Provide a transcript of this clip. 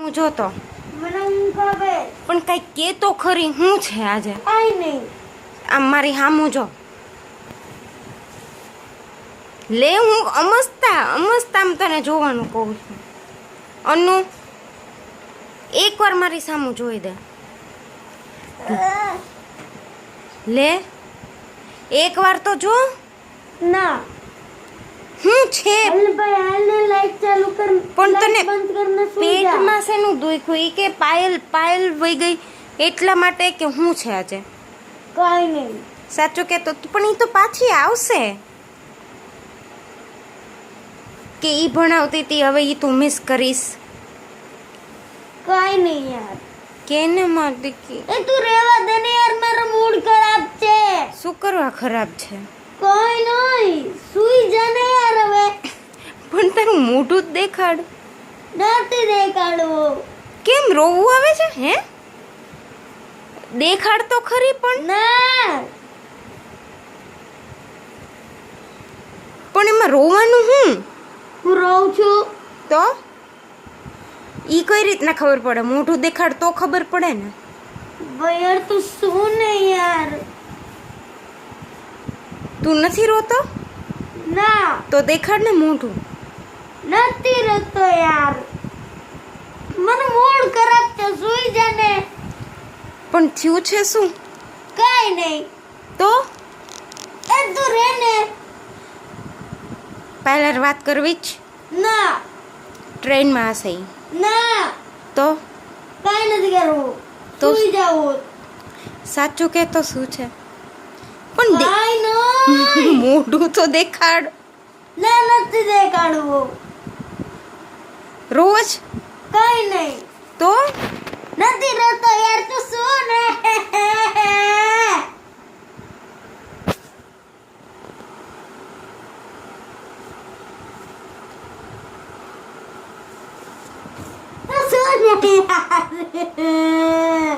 સામું જોતો. મને ઊંઘ આવે. પણ કઈ કે તો ખરી, શું છે આજે? કાઈ નહીં. આમ મારી સામું જો. લે હું અમસ્તામ તને જોવાનું કહું છું. અનુ એકવાર મારી સામું જોઈ દે. લે એકવાર તો જો. ના શું છે? હાલ ભાઈ હાલને લાઈટ ચાલુ કર. પણ તને બંધ કરીને સૂઈ જા. પેટમાં શેનું દુખ્યું? ઈ કે પાયલ વઈ ગઈ એટલા માટે કે શું છે આજે? કાઈ નહીં. સાચું કે તો પણ ઈ તો પાછી આવશે. કે ઈ ભણાવતી હતી હવે ઈ તું મિસ કરીશ? કાઈ નહીં યાર. કેને મારતી કી? એ તું રેવા દે ને યાર, મારો મૂડ ખરાબ છે. શું કરવા ખરાબ છે? કોઈ નહીં, સૂઈ જા ને યાર હવે. પણ તારું મોઢું જ દેખાડ. નથી દેખાડવો. કેમ રોવું આવે છે? હે દેખાડ તો ખરી. પણ એમાં રોવાનું હું રોઉં છું તો ઈ કઈ રીતના ખબર પડે? મોઢું દેખાડ તો ખબર પડે ને. ભાઈ યાર તું શું ને યાર. તું નથી રોતો ના તો દેખાડ ને મોઢું. નથી રોતો યાર, મને મૂડ ખરાબ છે. સૂઈ જા ને. પણ થયું છે શું? કાઈ નહીં. તો એ તું રે ને. પહેલા વાત કરવી જ. ના ટ્રેનમાં હશે ઈ. ના તો કાઈ નથી કરવું. તો સૂઈ જાવું. સાચું કે તો શું છે? પણ કાઈ નહીં. મોઢું તો દેખાડ. ના નથી દેખાડવું. રોજ કાઈ નહીં. તો નથી રોતો યાર, તું શું ને. તું શું ને યાર.